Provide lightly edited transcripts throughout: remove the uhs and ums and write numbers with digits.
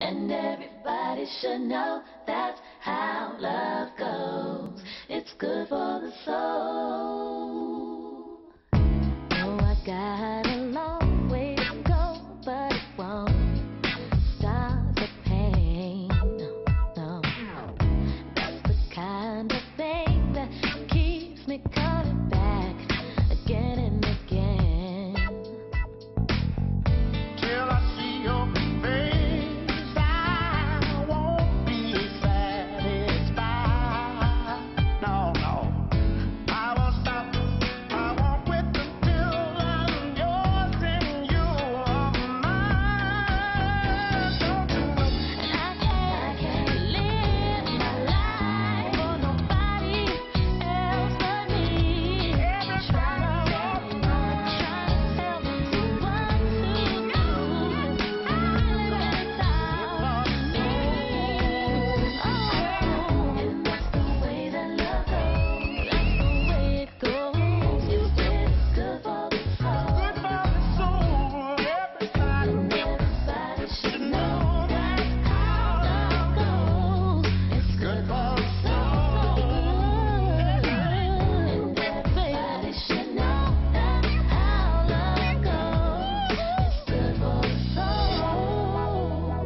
And everybody should know that's how love goes. It's good for the soul. Oh, I got a long way to go, but it won't stop the pain. No, that's the kind of thing that keeps me coming back again and again. Till I see your face, I won't be satisfied. No, no. I won't stop, I won't quit until I'm yours and you are mine. Don't you know? And I can't live my life for nobody else but me. Try to tell me what to do. Island without me. Oh, and that's the way that love goes. That's the way it goes. You said it's good for the soul. Good for the soul, everybody. Everybody should know that's how love goes. It's good for the soul. And everybody should know that's how love goes. It's good for the soul.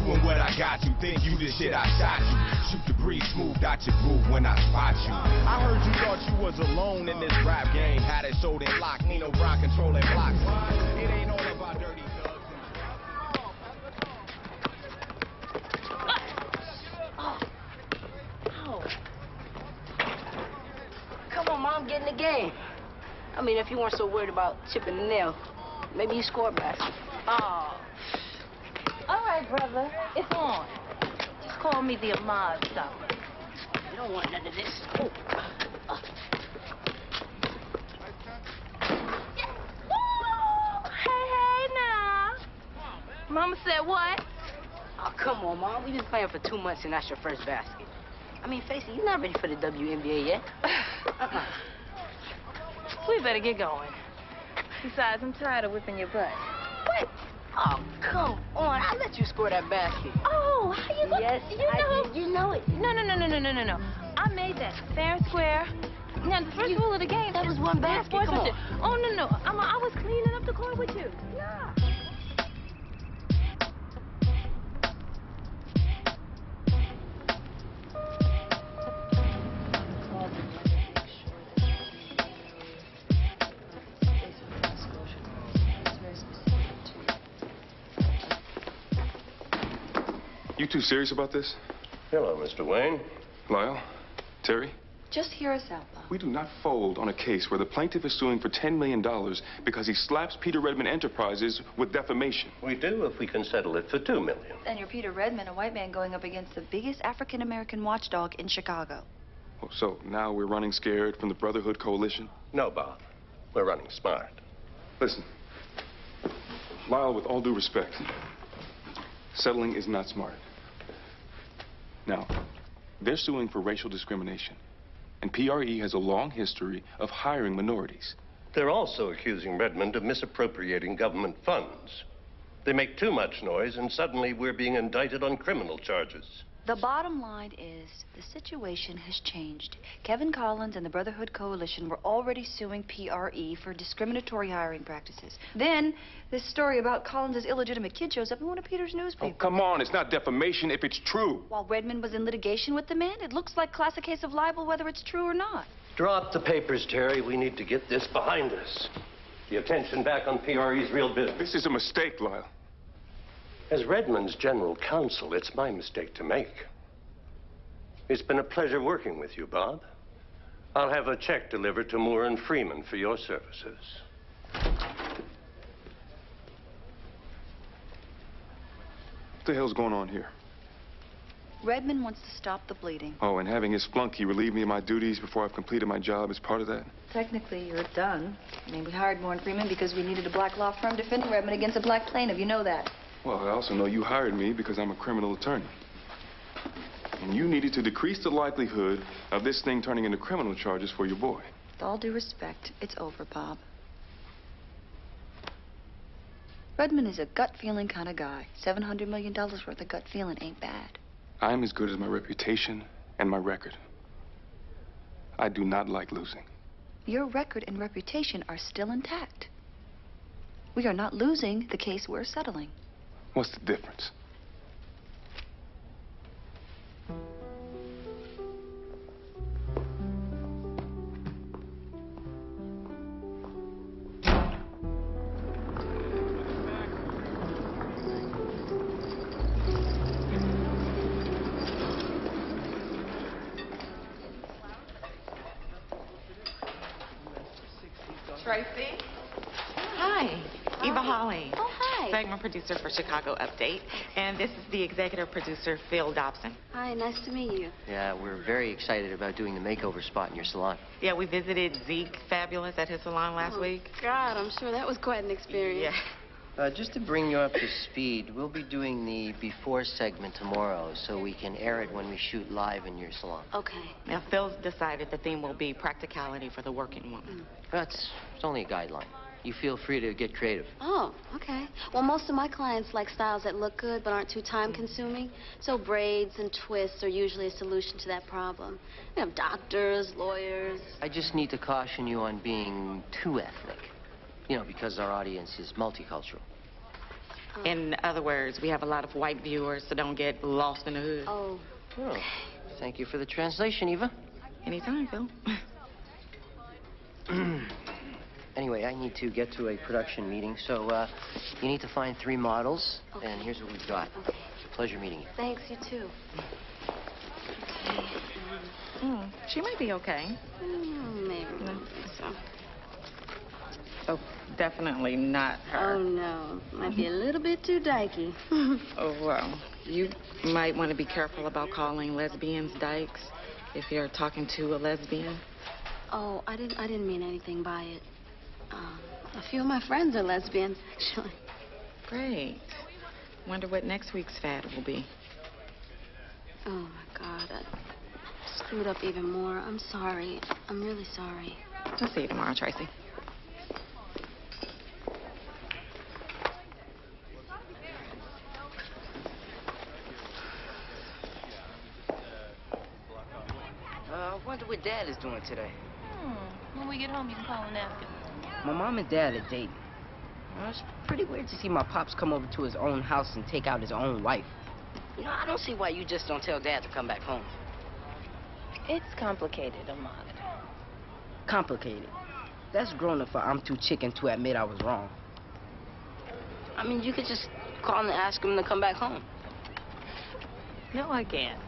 Doing what I got to, think you the shit I shot you. Shoot the breeze, smooth out your groove when I spot you. I heard you thought you was alone in this rap game. Had it sold and locked, Nino Brown controlling blocks. It ain't all about dirty thugs Come on, Mom, get in the game. I mean, if you weren't so worried about chipping the nail, maybe you score a basket. Oh. All right, brother. It's on. Just call me the Ahmad stopper. You don't want none of this. Oh. Hey, now. Mama said what? Oh, come on, Mom. We've been playing for 2 months and that's your first basket. I mean, face it, you're not ready for the WNBA yet. We better get going. Besides, I'm tired of whipping your butt. What? Oh, come on. I let you score that basket. Oh, how you look? Yes, you I know. did. You know it. No. I made that fair and square. Now, the first rule of the game. That was one basket. Sports Come with on. you. Oh, no. I was cleaning up the court with you. Yeah. You two serious about this? Hello, Mr. Wayne. Lyle? Terry? Just hear us out, Bob. We do not fold on a case where the plaintiff is suing for $10 million because he slaps Peter Redmond Enterprises with defamation. We do if we can settle it for $2 million. And you're Peter Redmond, a white man going up against the biggest African-American watchdog in Chicago. Oh, so now we're running scared from the Brotherhood Coalition? No, Bob. We're running smart. Listen, Lyle, with all due respect, settling is not smart. Now, they're suing for racial discrimination, and PRE has a long history of hiring minorities. They're also accusing Redmond of misappropriating government funds. They make too much noise, and suddenly we're being indicted on criminal charges. The bottom line is the situation has changed. Kevin Collins and the Brotherhood Coalition were already suing PRE for discriminatory hiring practices. Then this story about Collins' illegitimate kid shows up in one of Peter's Oh, newspapers. come on, it's not defamation if it's true. While Redmond was in litigation with the man, it looks like classic case of libel whether it's true or not. Drop the papers, Terry. We need to get this behind us. The attention back on PRE's real business. This is a mistake, Lyle. As Redmond's general counsel, it's my mistake to make. It's been a pleasure working with you, Bob. I'll have a check delivered to Moore and Freeman for your services. What the hell's going on here? Redmond wants to stop the bleeding. Oh, and having his flunky relieve me of my duties before I've completed my job is part of that? Technically, you're done. I mean, we hired Moore and Freeman because we needed a black law firm defending Redmond against a black plaintiff. You know that. Well, I also know you hired me because I'm a criminal attorney. And you needed to decrease the likelihood of this thing turning into criminal charges for your boy. With all due respect, it's over, Bob. Redmond is a gut feeling kind of guy. $700 million worth of gut feeling ain't bad. I'm as good as my reputation and my record. I do not like losing. Your record and reputation are still intact. We are not losing the case we're settling. What's the difference? Tracy? Hi. Eva Holly. Oh, hi. Segment producer for Chicago Update. And this is the executive producer, Phil Dobson. Hi, nice to meet you. Yeah, we're very excited about doing the makeover spot in your salon. Yeah, we visited Zeke Fabulous at his salon last week. God, I'm sure that was quite an experience. Yeah. Just to bring you up to speed, we'll be doing the before segment tomorrow so we can air it when we shoot live in your salon. Okay. Now, Phil's decided the theme will be practicality for the working woman. It's only a guideline. You feel free to get creative. Oh, okay. Well, most of my clients like styles that look good but aren't too time-consuming. So braids and twists are usually a solution to that problem. We have doctors, lawyers. I just need to caution you on being too ethnic. You know, because our audience is multicultural. In other words, we have a lot of white viewers, so don't get lost in the hood. Oh. Oh, thank you for the translation, Eva. Anytime, Phil. Anyway, I need to get to a production meeting, so you need to find 3 models, and here's what we've got. Okay. It's a pleasure meeting you. Thanks, you too. She might be okay. Maybe. So. Oh, definitely not her. Oh, no. Might be a little bit too dykey. Oh, well, you might want to be careful about calling lesbians dykes if you're talking to a lesbian. Oh, I didn't mean anything by it. A few of my friends are lesbians, actually. Great. Wonder what next week's fad will be. Oh, my God. I screwed up even more. I'm sorry. I'm really sorry. I'll see you tomorrow, Tracy. I wonder what Dad is doing today. When we get home, you can call and ask him. My mom and Dad are dating. It's pretty weird to see my pops come over to his own house and take out his own wife. You know, I don't see why you just don't tell Dad to come back home. It's complicated, Ahmad. Complicated. That's grown up for I'm too chicken to admit I was wrong. I mean, you could just call and ask him to come back home. No, I can't.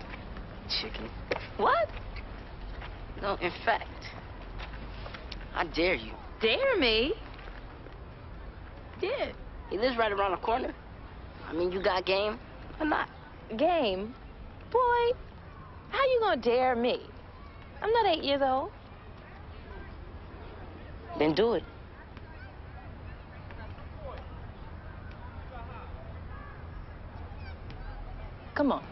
Chicken. What? No, in fact, I dare you. Dare me? Yeah. He lives right around the corner. I mean, you got game or not? Game? Boy, how you gonna dare me? I'm not 8 years old. Then do it. Come on.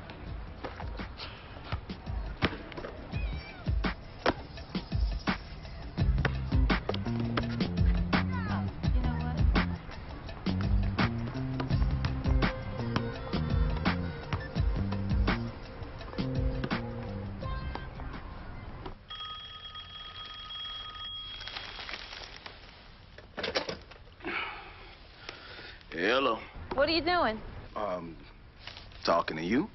Hello. What are you doing? Talking to you.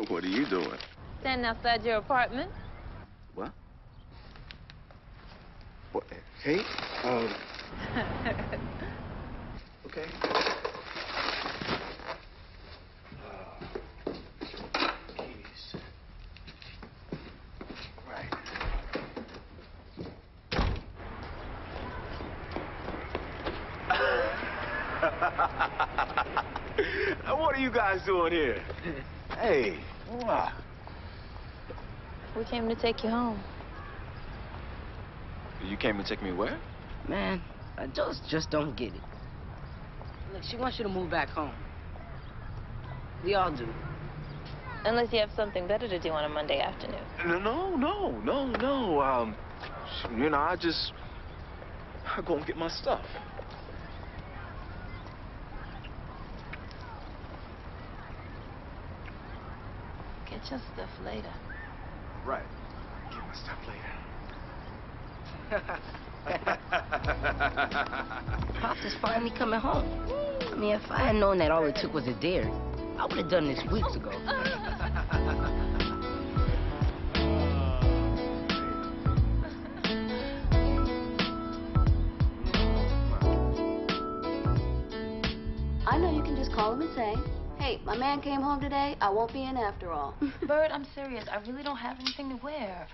What are you doing? Standing outside your apartment. What? What? Hey? Okay. Keys. Right. What are you guys doing here? Hey. We came to take you home. You came to take me where? Man, I just don't get it. Look, she wants you to move back home. We all do. Unless you have something better to do on a Monday afternoon. No. You know, I go and get my stuff. Get your stuff later. Right. Get my stuff later. Pops is finally coming home. I mean, if I had known that all it took was a dare, I would have done this weeks ago. I know you can just call him and say, hey, my man came home today. I won't be in after all. Bird, I'm serious. I really don't have anything to wear.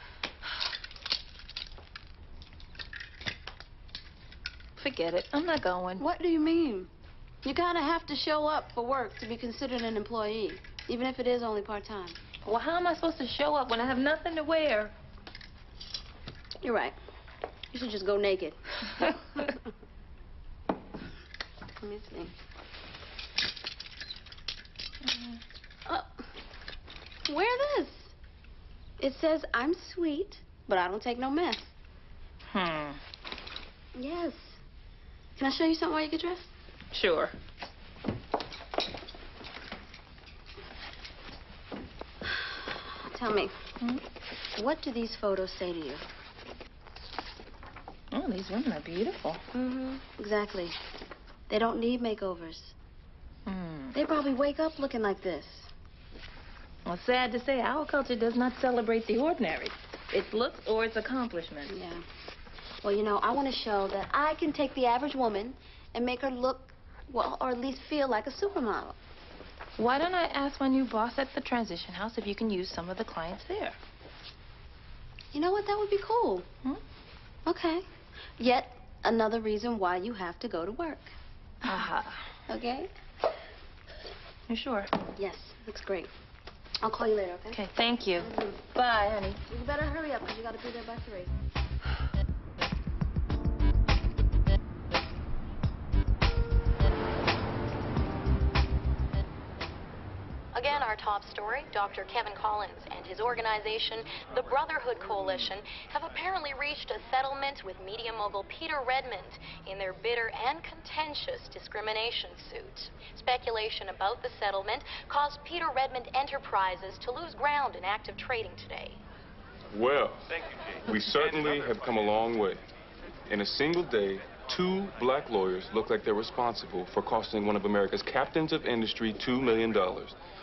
Forget it. I'm not going. What do you mean? You kind of have to show up for work to be considered an employee, even if it is only part-time. Well, how am I supposed to show up when I have nothing to wear? You're right. You should just go naked. Let me see. Wear this. It says, I'm sweet, but I don't take no mess. Yes. Can I show you something while you get dressed? Sure. Tell me, what do these photos say to you? Oh, these women are beautiful. Exactly. They don't need makeovers. They probably wake up looking like this. Well, sad to say, our culture does not celebrate the ordinary. It's looks or it's accomplishment. Yeah. Well, you know, I want to show that I can take the average woman and make her look, well, or at least feel like a supermodel. Why don't I ask my new boss at the transition house if you can use some of the clients there? You know what? That would be cool. Okay. Yet another reason why you have to go to work. Okay? You sure? Yes. Looks great. I'll call you later, okay? Okay, thank you. Bye, honey. You better hurry up, because you got to be there by 3. Again, our top story, Dr. Kevin Collins and his organization, the Brotherhood Coalition, have apparently reached a settlement with media mogul Peter Redmond in their bitter and contentious discrimination suit. Speculation about the settlement caused Peter Redmond Enterprises to lose ground in active trading today. Well, we certainly have come a long way. In a single day, 2 black lawyers look like they're responsible for costing one of America's captains of industry $2 million,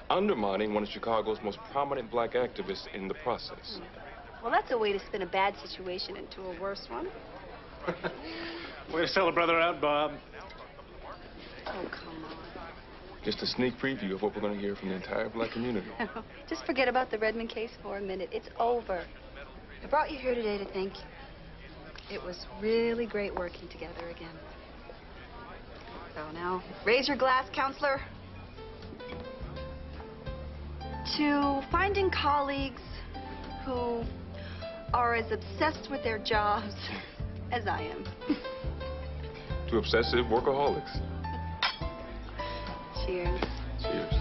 undermining one of Chicago's most prominent black activists in the process. Well, that's a way to spin a bad situation into a worse one. Way to sell a brother out, Bob. Oh, come on. Just a sneak preview of what we're going to hear from the entire black community. Just forget about the Redmond case for a minute. It's over. I brought you here today to thank you. It was really great working together again. So now, raise your glass, counselor. To finding colleagues who are as obsessed with their jobs as I am. To obsessive workaholics. Cheers. Cheers.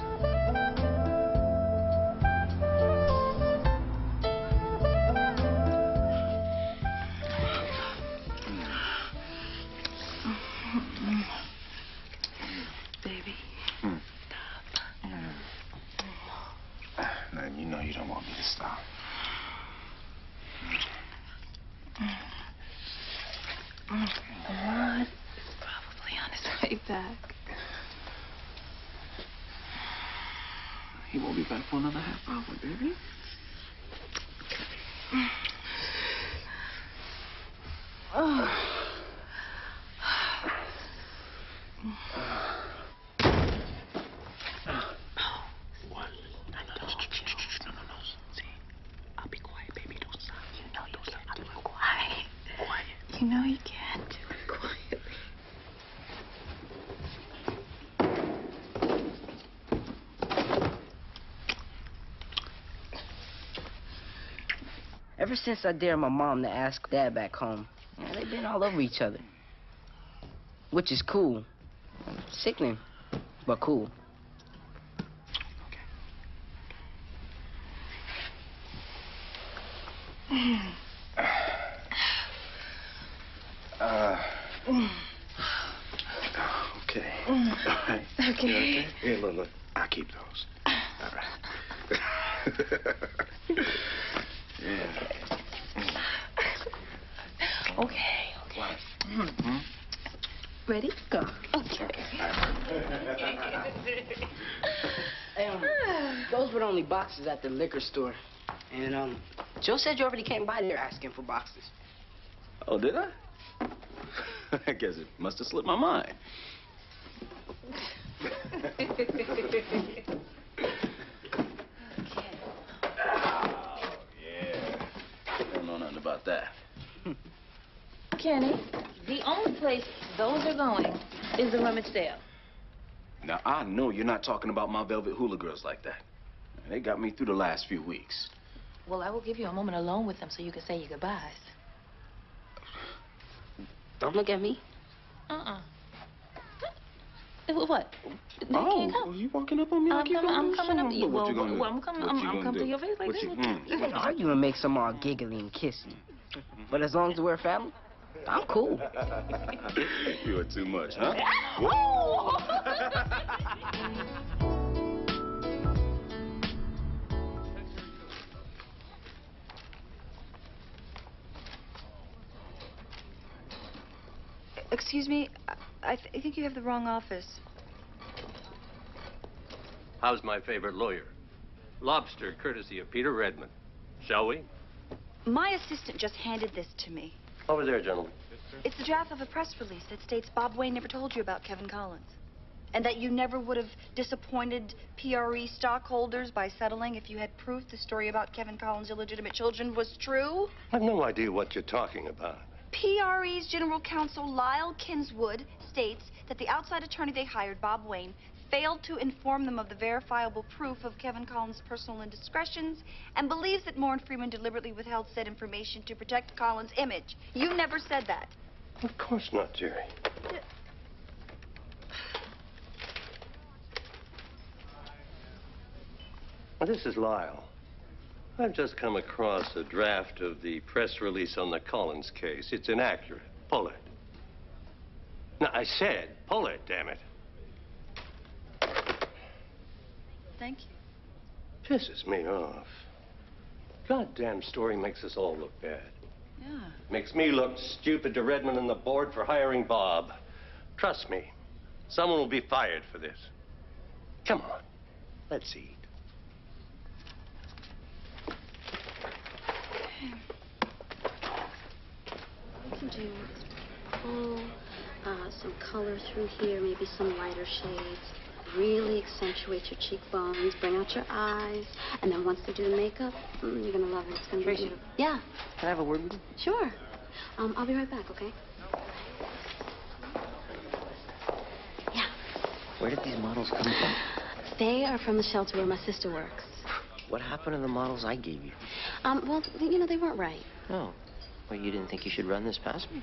Baby. Now, you know you don't want me to stop. Ahmad is probably on his way back. He won't be back for another half hour, baby. You know you can't do it quietly. Ever since I dared my mom to ask Dad back home, they've been all over each other. Which is cool. Sickening, but cool. Okay. Okay. Here, look. I'll keep those. All right. Yeah. Okay. What? Ready? Go. Okay. Those were the only boxes at the liquor store. And, Joe said you already came by there asking for boxes. Oh, did I? I guess it must have slipped my mind. I don't know nothing about that. Kenny, the only place those are going is the rummage sale. Now, I know you're not talking about my Velvet Hula Girls like that. They got me through the last few weeks. Well, I will give you a moment alone with them so you can say your goodbyes. Don't look at me. What? Oh, you walking up on me like you're I'm coming up. What you gonna do? I'm coming to your face like this. Arguing makes them all giggly and kissy. But as long as we're family, I'm cool. You are too much, huh? Excuse me, I think you have the wrong office. How's my favorite lawyer? Lobster, courtesy of Peter Redmond. Shall we? My assistant just handed this to me. Over there, gentlemen. It's the draft of a press release that states Bob Wayne never told you about Kevin Collins. And that you never would have disappointed PRE stockholders by settling if you had proof the story about Kevin Collins' illegitimate children was true. I have no idea what you're talking about. PRE's general counsel, Lyle Kinswood, states that the outside attorney they hired, Bob Wayne, failed to inform them of the verifiable proof of Kevin Collins' personal indiscretions and believes that Moore and Freeman deliberately withheld said information to protect Collins' image. You never said that. Of course not, Jerry. Well, this is Lyle. I've just come across a draft of the press release on the Collins case. It's inaccurate. Pull it. No, I said pull it, damn it. Thank you. Pisses me off. Goddamn story makes us all look bad. Yeah. Makes me look stupid to Redmond and the board for hiring Bob. Trust me, someone will be fired for this. Come on, let's eat. We can do pull some color through here, maybe some lighter shades. Really accentuate your cheekbones, bring out your eyes, and then once they do the makeup, you're gonna love it. It's gonna be beautiful. Yeah. Can I have a word with you? Sure. I'll be right back, okay? Yeah. Where did these models come from? They are from the shelter where my sister works. What happened to the models I gave you? Well, you know, they weren't right. Oh. Well, you didn't think you should run this past me?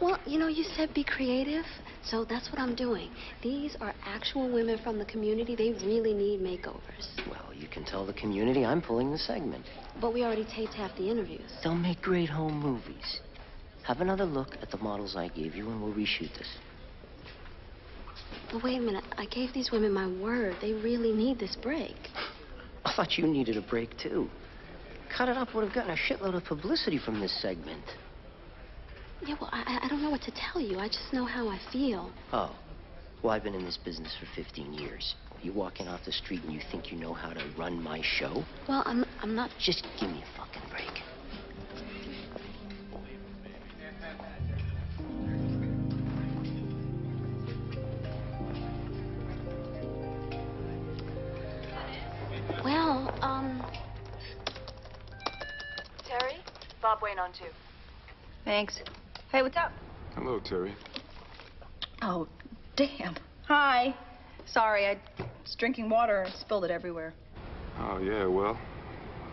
Well, you know, you said be creative, so that's what I'm doing. These are actual women from the community. They really need makeovers. Well, you can tell the community I'm pulling the segment. But we already taped half the interviews. They'll make great home movies. Have another look at the models I gave you, and we'll reshoot this. But wait a minute. I gave these women my word. They really need this break. I thought you needed a break, too. Cut It Up would have gotten a shitload of publicity from this segment. Yeah, well, I don't know what to tell you. I just know how I feel. Oh. Well, I've been in this business for 15 years. You walk in off the street and you think you know how to run my show? Well, I'm not... Just give me a fucking break. Well, Terry? Bob Wayne on 2. Thanks. Hey, what's up? Hello, Terry. Oh, damn. Hi. Sorry, I was drinking water and spilled it everywhere. Oh, yeah, well,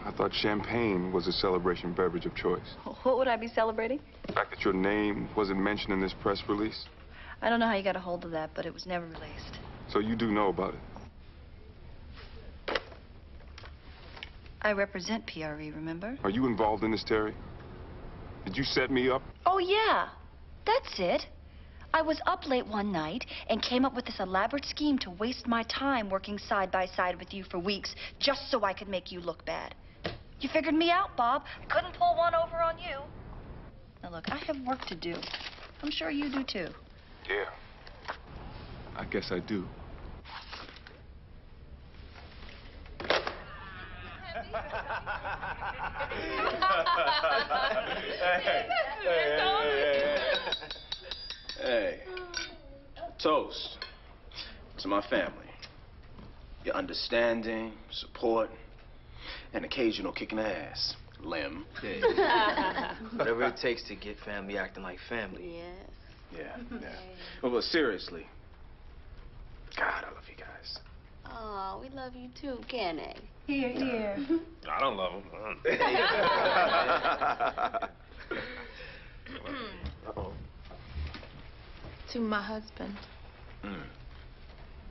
I thought champagne was a celebration beverage of choice. What would I be celebrating? The fact that your name wasn't mentioned in this press release. I don't know how you got a hold of that, but it was never released. So you do know about it? I represent PRE, remember? Are you involved in this, Terry? Did you set me up? Oh, yeah. That's it. I was up late one night and came up with this elaborate scheme to waste my time working side by side with you for weeks just so I could make you look bad. You figured me out, Bob. I couldn't pull one over on you. Now look, I have work to do. I'm sure you do too. Yeah. I guess I do. Hey, toast to my family. Your understanding, support, and occasional kicking the ass. Lim. Yeah. Whatever it takes to get family acting like family. Yes. Yeah. But seriously, God, I love you guys. Oh, we love you too, Kenny. Here, here. I don't love him. Uh-oh. To my husband.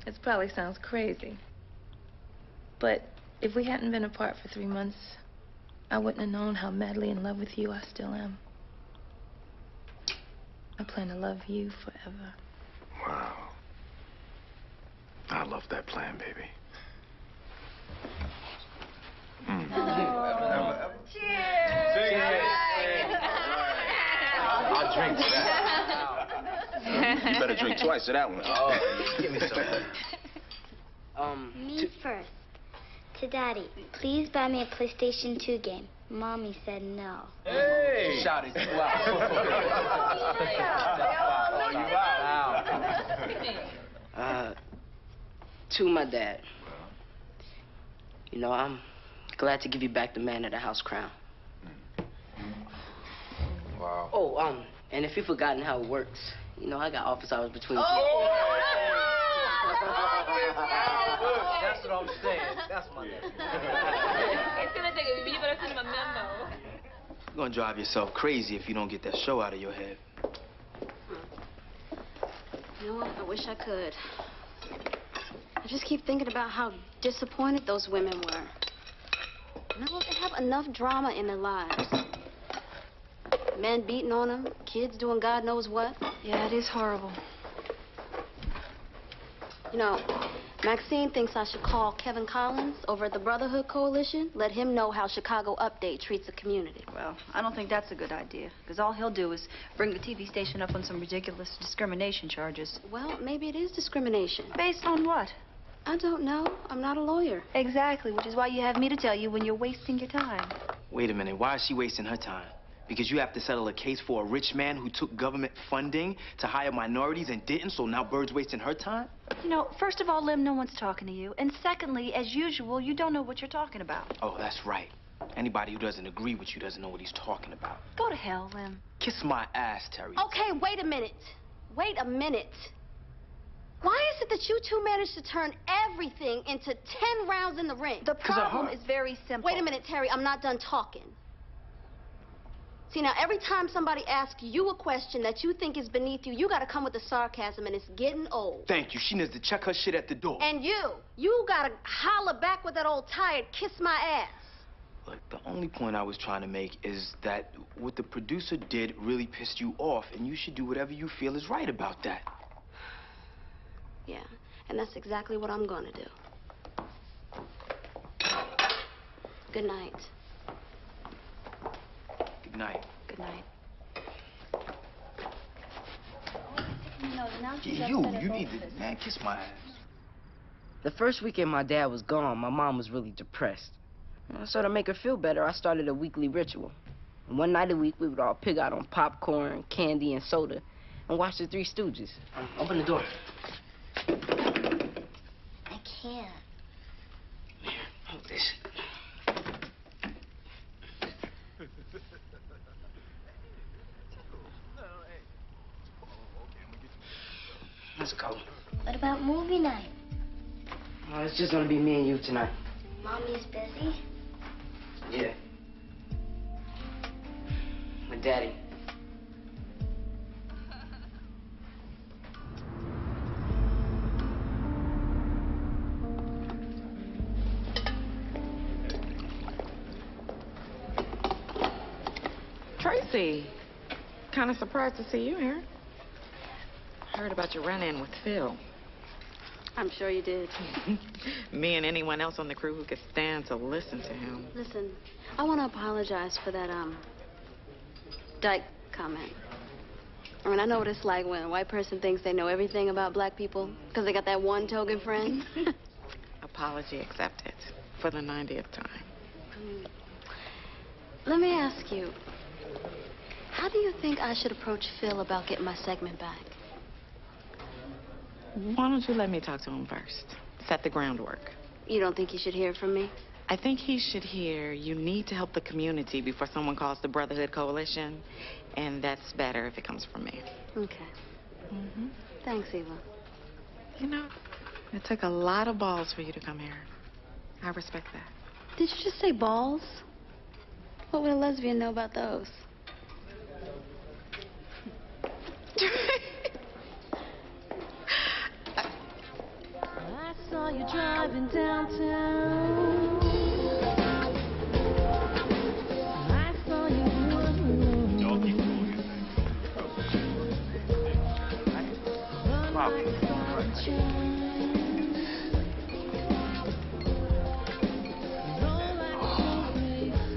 It probably sounds crazy. But if we hadn't been apart for 3 months, I wouldn't have known how madly in love with you I still am. I plan to love you forever. Wow. I love that plan, baby. Cheers! I'll drink to that. You better drink twice to that one. Oh, give me some. Me first. To Daddy, please buy me a PlayStation 2 game. Mommy said no. Hey! She shouted you out. To my dad. You know, I'm glad to give you back the man of the house crown. Wow. Oh, and if you've forgotten how it works, you know, I got office hours between. That's what I'm saying. That's my name. It's gonna take a... You better send him a memo. You're gonna drive yourself crazy if you don't get that show out of your head. You know what? I wish I could. I just keep thinking about how disappointed those women were. You know, they have enough drama in their lives. Men beating on them, kids doing God knows what. Yeah, it is horrible. You know, Maxine thinks I should call Kevin Collins over at the Brotherhood Coalition, let him know how Chicago Update treats the community. Well, I don't think that's a good idea, because all he'll do is bring the TV station up on some ridiculous discrimination charges. Well, maybe it is discrimination. Based on what? I don't know. I'm not a lawyer. Exactly, which is why you have me to tell you when you're wasting your time. Wait a minute. Why is she wasting her time? Because you have to settle a case for a rich man who took government funding to hire minorities and didn't, so now Bird's wasting her time? You know, first of all, Lim, no one's talking to you. And secondly, as usual, you don't know what you're talking about. Oh, that's right. Anybody who doesn't agree with you doesn't know what he's talking about. Go to hell, Lim. Kiss my ass, Terry. Okay, wait a minute. Wait a minute. Why is it that you two managed to turn everything into 10 rounds in the ring? The problem is very simple. Wait a minute, Terry. I'm not done talking. See, now, every time somebody asks you a question that you think is beneath you, you gotta come with the sarcasm, and it's getting old. Thank you. She needs to check her shit at the door. And you gotta holler back with that old tired kiss my ass. Look, the only point I was trying to make is that what the producer did really pissed you off, and you should do whatever you feel is right about that. Yeah, and that's exactly what I'm gonna do. Good night. Good night. Good night. You need to, man, kiss my ass. The first weekend my dad was gone, my mom was really depressed. So to make her feel better, I started a weekly ritual. And one night a week, we would all pig out on popcorn, candy, and soda, and watch the Three Stooges. Open the door. I can't. Hold this. Let's go. What about movie night? Oh, it's just gonna be me and you tonight. Mommy's busy. Yeah. With Daddy. Tracy, kind of surprised to see you here. Heard about your run-in with Phil. I'm sure you did. Me and anyone else on the crew who could stand to listen to him. Listen, I want to apologize for that, dyke comment. I mean, I know what it's like when a white person thinks they know everything about black people because they got that one token friend. Apology accepted for the 90th time. Let me ask you, how do you think I should approach Phil about getting my segment back? Why don't you let me talk to him first? Set the groundwork. You don't think he should hear from me? I think he should hear you need to help the community before someone calls the Brotherhood Coalition, and that's better if it comes from me. Okay. Thanks, Eva. You know, it took a lot of balls for you to come here. I respect that. Did you just say balls? What would a lesbian know about those? I saw you driving downtown. I saw you.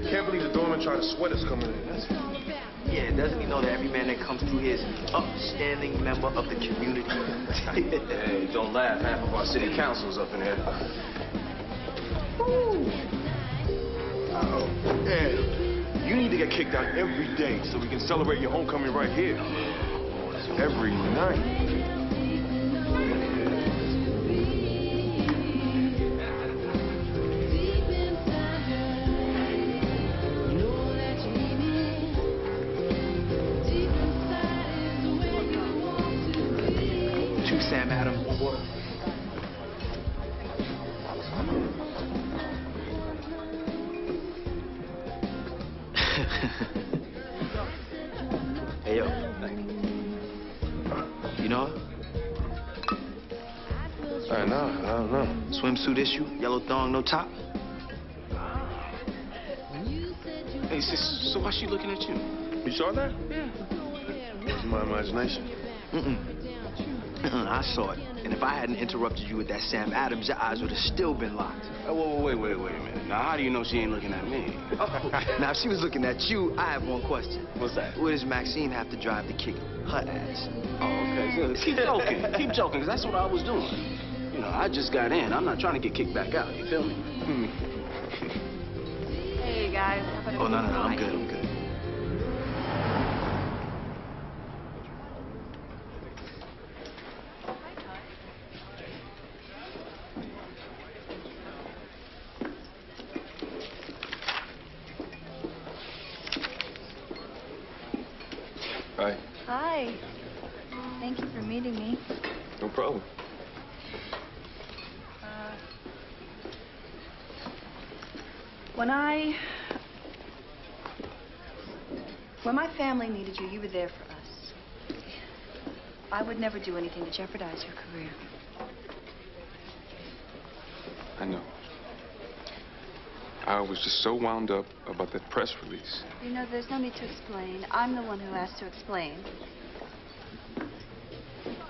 Can't believe the doorman tried to sweat us coming in. Yeah, doesn't he know that every man that comes through here is an upstanding member of the community? Hey, don't laugh. Half of our city council's up in here. Uh-oh. Ed, you need to get kicked out every day so we can celebrate your homecoming right here. Every night. Sam Adams. Hey, yo. You know her? I don't know. Swimsuit issue, yellow thong, no top. Hey, sis, so why's she looking at you? You saw that? Yeah. It's my imagination. I saw it. And if I hadn't interrupted you with that Sam Adams, your eyes would have still been locked. Oh, wait a minute. Now, how do you know she ain't looking at me? Now, if she was looking at you, I have one question. What's that? What does Maxine have to drive to kick her ass? Oh, okay. So keep joking. Keep joking, because that's what I was doing. You know, I just got in. I'm not trying to get kicked back out. You feel me? Hey, guys. Oh, no, I'm good. Hi. Hi. Thank you for meeting me. No problem. When my family needed you, you were there for us. I would never do anything to jeopardize your career. I know. I was just so wound up about that press release. You know, there's no need to explain. I'm the one who has to explain.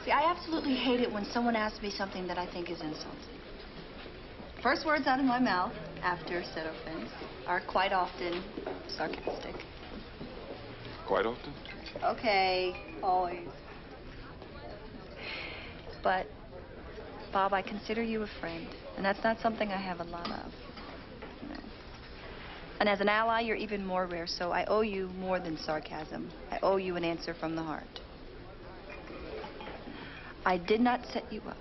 See, I absolutely hate it when someone asks me something that I think is insulting. First words out of my mouth after said offense are quite often sarcastic. Quite often? Okay, always. But, Bob, I consider you a friend, and that's not something I have a lot of. You know. And as an ally, you're even more rare, so I owe you more than sarcasm. I owe you an answer from the heart. I did not set you up.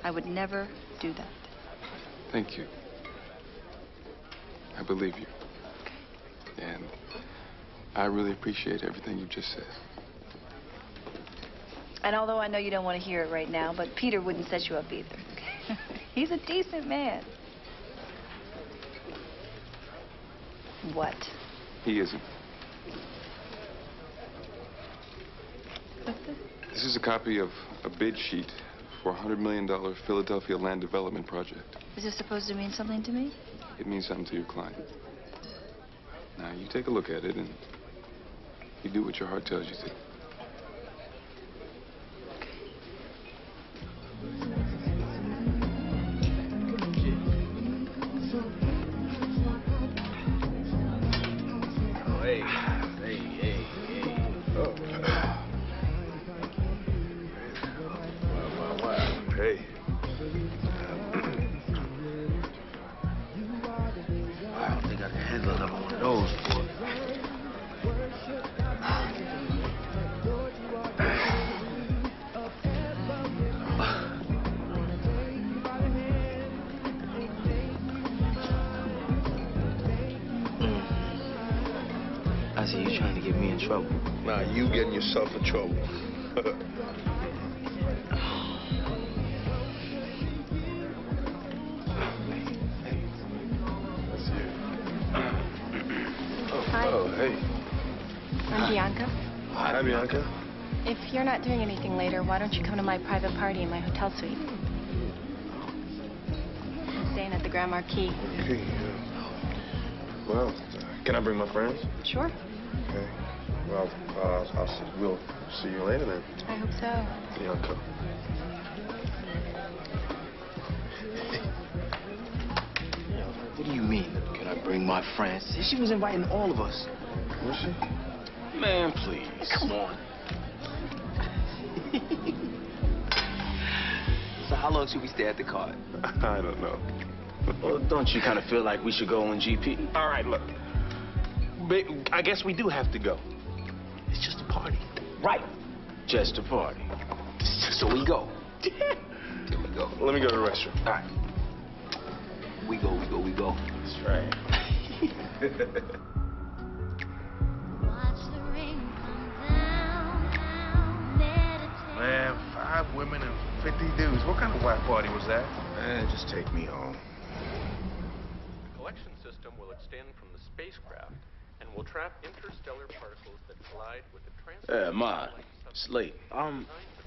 I would never do that. Thank you. I believe you. And I really appreciate everything you just said. And although I know you don't want to hear it right now, but Peter wouldn't set you up either. He's a decent man. What? He isn't. This is a copy of a bid sheet for a $100 million Philadelphia land development project. Is this supposed to mean something to me? It means something to your client. Now, you take a look at it and you do what your heart tells you to. those, boy. I see you trying to get me in trouble. Nah, you getting yourself in trouble. Hi. Oh, hey. I'm Bianca. Hi, Bianca. If you're not doing anything later, why don't you come to my private party in my hotel suite? I'm staying at the Grand Marquis. Okay. Well, can I bring my friends? Sure. Okay. Well, we'll see you later then. I hope so. Bianca. What do you mean? Can I bring my friends? She was inviting all of us. Was she? Man, please. Come on. So how long should we stay at the card? I don't know. Well, don't you kind of feel like we should go on GP? All right, look. I guess we do have to go. It's just a party. Right. Just a party. So we go. Here we go. Let me go to the restroom. All right. We go. That's right. Man, 5 women and 50 dudes. What kind of whack party was that? Just take me home. The collection system will extend from the spacecraft and will trap interstellar particles that collide with the Yeah, Ma, it's late.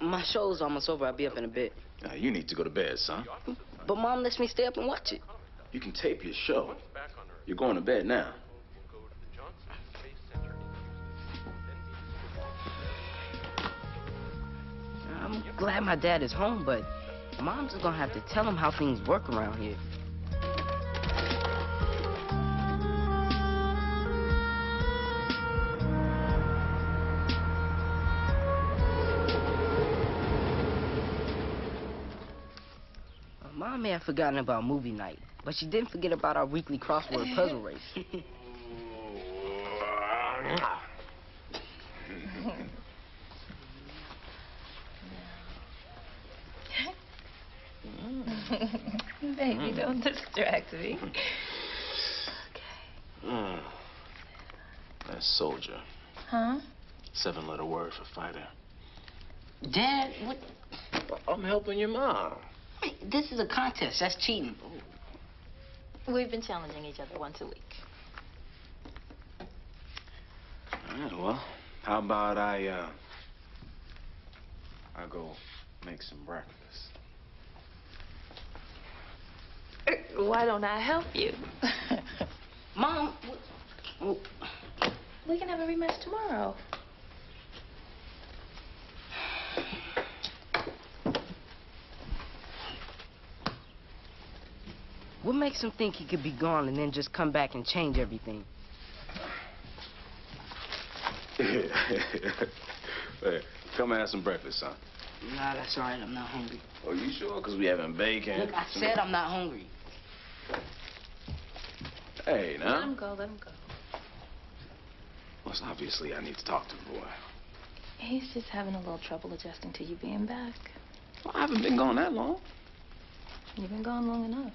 My show's almost over. I'll be up in a bit. You need to go to bed, son. But Mom lets me stay up and watch it. You can tape your show. You're going to bed now. I'm glad my dad is home, but Mom's just gonna have to tell him how things work around here. Mom may have forgotten about movie night, but she didn't forget about our weekly crossword puzzle race. Baby, don't distract me. That's soldier. Huh? 7-letter word for fighter. Dad, what? I'm helping your mom. Hey, this is a contest. That's cheating. We've been challenging each other once a week. All right, well, how about I go make some breakfast. Why don't I help you? Mom, we can have a rematch tomorrow. What makes him think he could be gone and then just come back and change everything? Hey, come and have some breakfast, son. Nah, that's all right. I'm not hungry. Oh, you sure? Because we having bacon. Look, I said I'm not hungry. Hey, now. Let him go, let him go. Well, obviously I need to talk to the boy. He's just having a little trouble adjusting to you being back. Well, I haven't been gone that long. You've been gone long enough.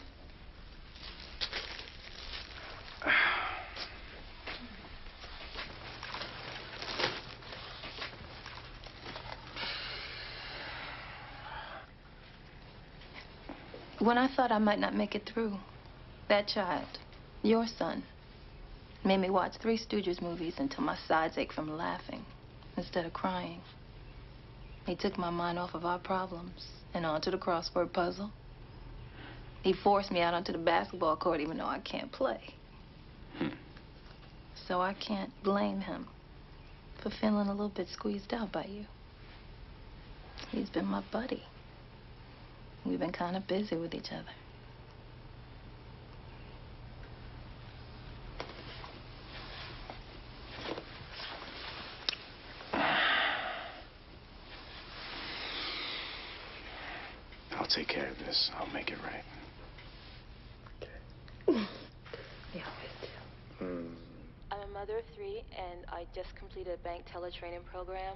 When I thought I might not make it through, that child, your son, made me watch 3 Stooges movies until my sides ached from laughing instead of crying. He took my mind off of our problems and onto the crossword puzzle. He forced me out onto the basketball court even though I can't play. So I can't blame him for feeling a little bit squeezed out by you. He's been my buddy. We've been kind of busy with each other. I'll take care of this. I'll make it right. Yeah, always do. mother of 3, and I just completed a bank teller training program.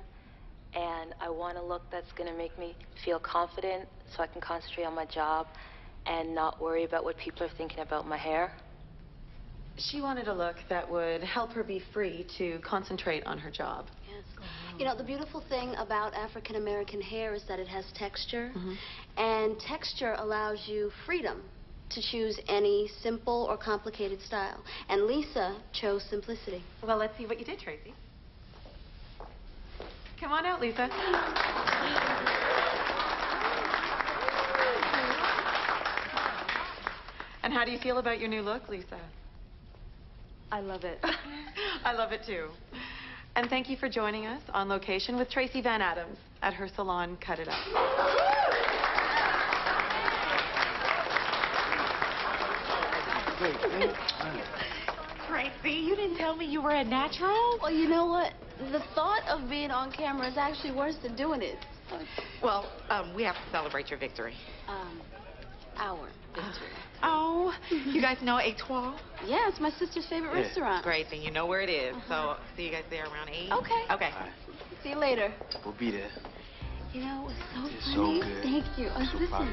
And I want a look that's going to make me feel confident so I can concentrate on my job and not worry about what people are thinking about my hair. She wanted a look that would help her be free to concentrate on her job. Yes. You know, the beautiful thing about African American hair is that it has texture, and texture allows you freedom to choose any simple or complicated style. And Lisa chose simplicity. Well, let's see what you did, Tracy. Come on out, Lisa. And how do you feel about your new look, Lisa? I love it. I love it too. And thank you for joining us on location with Tracy Van Adams at her salon, Cut It Up. Tracy, you didn't tell me you were a natural? Well, you know what? The thought of being on camera is actually worse than doing it. Well, we have to celebrate your victory. Our victory. Oh, you guys know Etoile? Yeah, it's my sister's favorite restaurant. Great, then you know where it is. So, see you guys there around 8? Okay. Okay. See you later. We'll be there. You know, it was so It's funny. so good. Thank you. So Listen.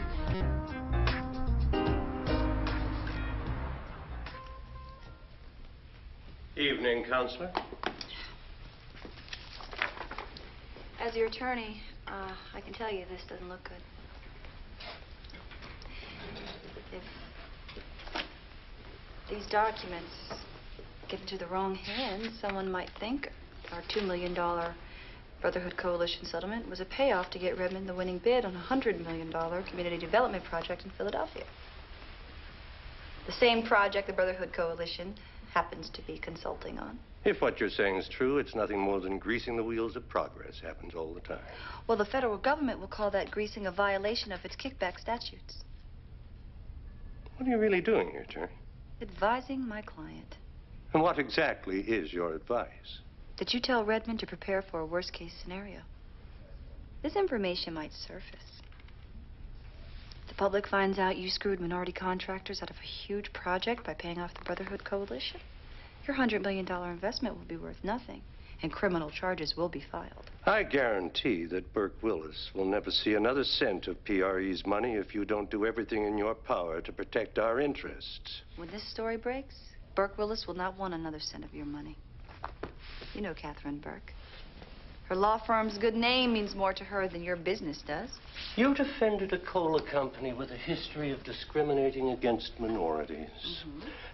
Evening, Counselor. As your attorney, I can tell you this doesn't look good. If these documents get into the wrong hands, someone might think our $2 million Brotherhood Coalition settlement was a payoff to get Redmond the winning bid on a $100 million community development project in Philadelphia. The same project the Brotherhood Coalition happens to be consulting on. If what you're saying is true, it's nothing more than greasing the wheels of progress. Happens all the time. Well, the federal government will call that greasing a violation of its kickback statutes. What are you really doing here, Attorney? Advising my client And what exactly is your advice? that you tell Redmond to prepare for a worst-case scenario. This information might surface. The public finds out you screwed minority contractors out of a huge project by paying off the Brotherhood Coalition. Your $100 million investment will be worth nothing, and criminal charges will be filed. I guarantee that Burke Willis will never see another cent of PRE's money if you don't do everything in your power to protect our interests. When this story breaks, Burke Willis will not want another cent of your money. You know Catherine Burke. Her law firm's good name means more to her than your business does. You defended a cola company with a history of discriminating against minorities.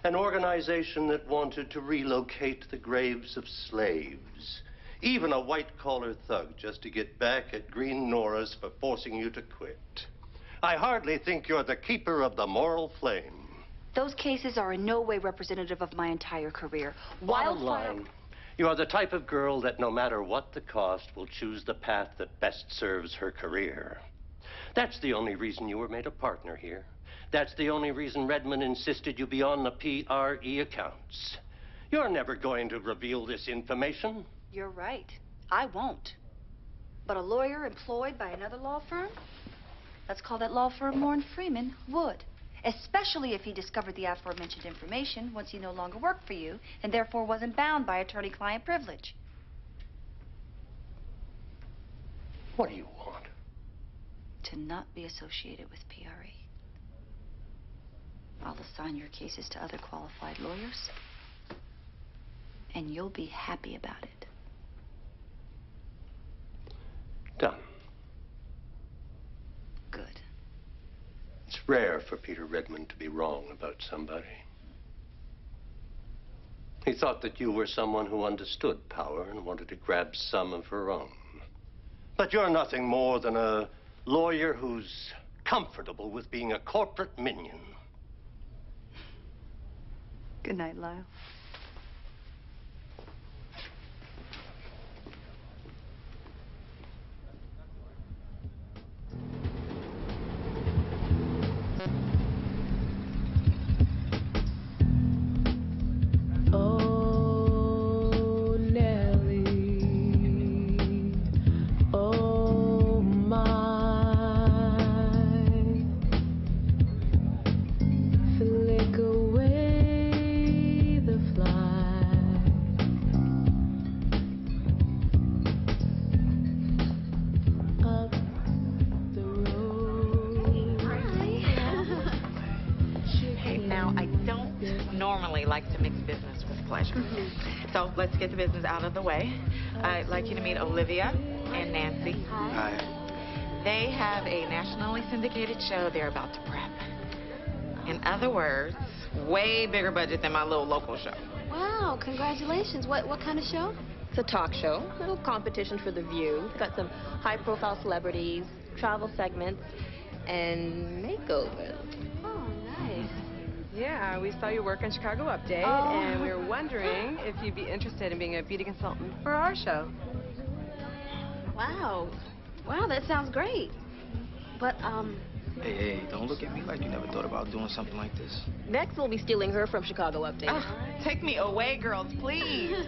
An organization that wanted to relocate the graves of slaves. Even a white-collar thug just to get back at Green Norris for forcing you to quit. I hardly think you're the keeper of the moral flame. Those cases are in no way representative of my entire career. Bottom line, you are the type of girl that no matter what the cost will choose the path that best serves her career. That's the only reason you were made a partner here. That's the only reason Redmond insisted you be on the PRE accounts. You're never going to reveal this information. You're right. I won't. But a lawyer employed by another law firm? Let's call that law firm Moore & Freeman would. Especially if he discovered the aforementioned information once he no longer worked for you and therefore wasn't bound by attorney-client privilege. What do you want? To not be associated with PRE. I'll assign your cases to other qualified lawyers, and you'll be happy about it. Done. Good. It's rare for Peter Redmond to be wrong about somebody. He thought that you were someone who understood power and wanted to grab some of her own. But you're nothing more than a lawyer who's comfortable with being a corporate minion. Good night, Lyle. Oh, Nellie, oh, my, flick away the normally like to mix business with pleasure. So let's get the business out of the way. I'd like you to meet Olivia and Nancy. Hi. They have a nationally syndicated show they're about to prep. In other words, way bigger budget than my little local show. Wow, congratulations. What kind of show? It's a talk show, a little competition for the view. It's got some high-profile celebrities, travel segments, and makeovers. Oh, nice. Yeah, we saw your work on Chicago Update, and we were wondering if you'd be interested in being a beauty consultant for our show. Wow. Wow, that sounds great. But, Hey, don't look at me like you never thought about doing something like this. Vex will be stealing her from Chicago Update. Take me away, girls, please.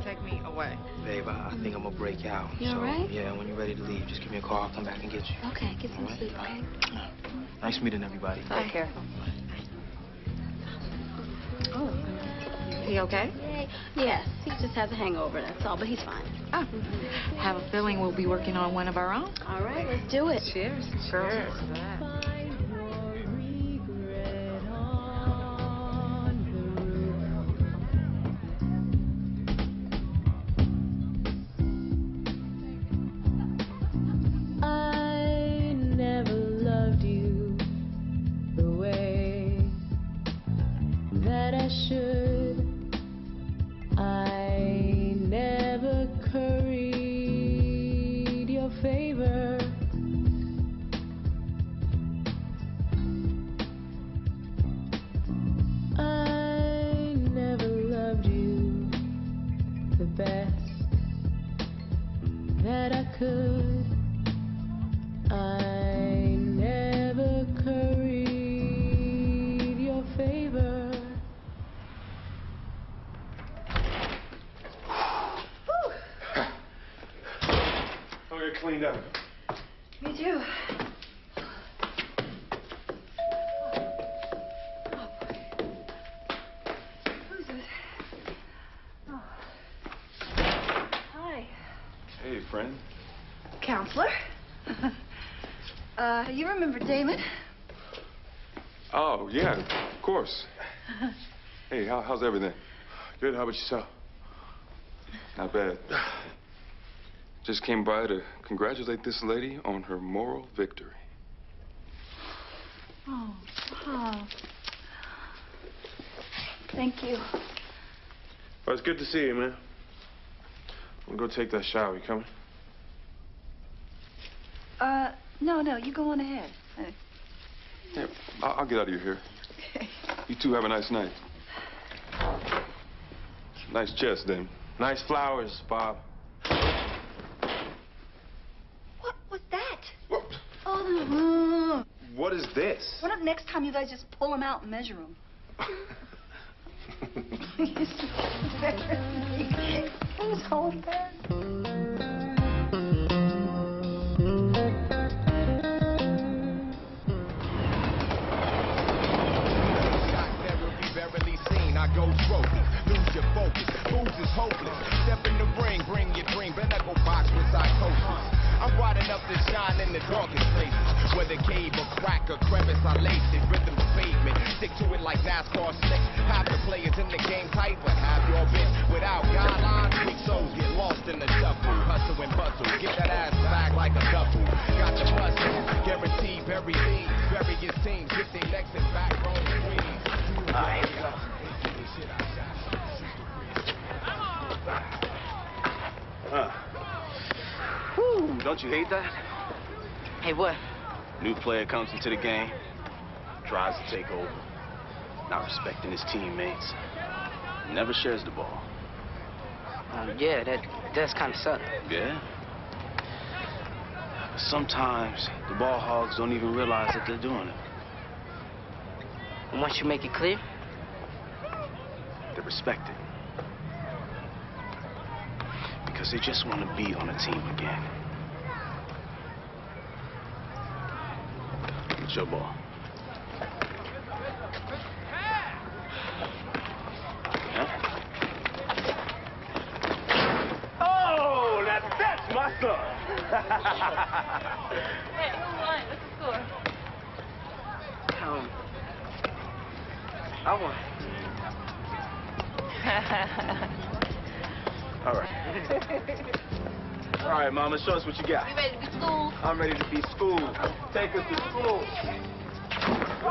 Take me away. Babe, I think I'm gonna break out. You all right? Yeah, when you're ready to leave, just give me a call. I'll come back and get you. Okay, get some sleep, okay? Nice meeting everybody. Take care. Oh. He okay? Yes, he just has a hangover, that's all, but he's fine. Oh. Have a feeling we'll be working on one of our own. All right, let's do it. Cheers. Cheers. I never loved you the way that I should. I never curried your favor. I never loved you the best that I could. I never curried your favor. I'll get cleaned up. Me too. Who's this? Oh. Hi. Hey, friend. Counselor? You remember Damon? Oh, yeah, of course. Hey, how's everything? Good, how about yourself? Not bad. Just came by to congratulate this lady on her moral victory. Oh. Thank you. Well, it's good to see you, man. I'm gonna go take that shower. You coming? No, you go on ahead. Yeah, I'll get out of your hair. You two have a nice night. Nice chest, then. Nice flowers, Bob. What was that? Oh, What is this? what if next time you guys just pull them out and measure them? It's so bad. I go trophy, lose your focus, booze is hopeless. Step in the ring, bring your dream, better go box with psychosis. I'm bright enough to shine in the darkest places. Whether cave or crack or crevice, I lace it, rhythm's pavement. Stick to it like NASCAR slicks. Half the players in the game tight, but half your bitch. Without guidelines, weak souls get lost in the shuffle. Hustle and bustle, get that ass back like a couple. Got the muscle, guaranteed bury these. Various teams, get their necks and backbone squeeze. All right, here we go. Whew, don't you hate that? Hey, what? New player comes into the game, tries to take over, not respecting his teammates, never shares the ball. Yeah, that's kind of suck. Yeah? But sometimes the ball hogs don't even realize that they're doing it. And once you make it clear, They respect it. Because they just want to be on a team again. It's your ball. Oh, that's my son. I I want. All right. All right, Mama, show us what you got. You ready to be schooled? I'm ready to be schooled. Take us to school. Oh!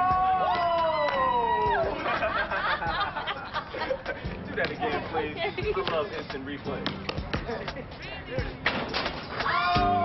Do that again, please. I love instant replay. Oh!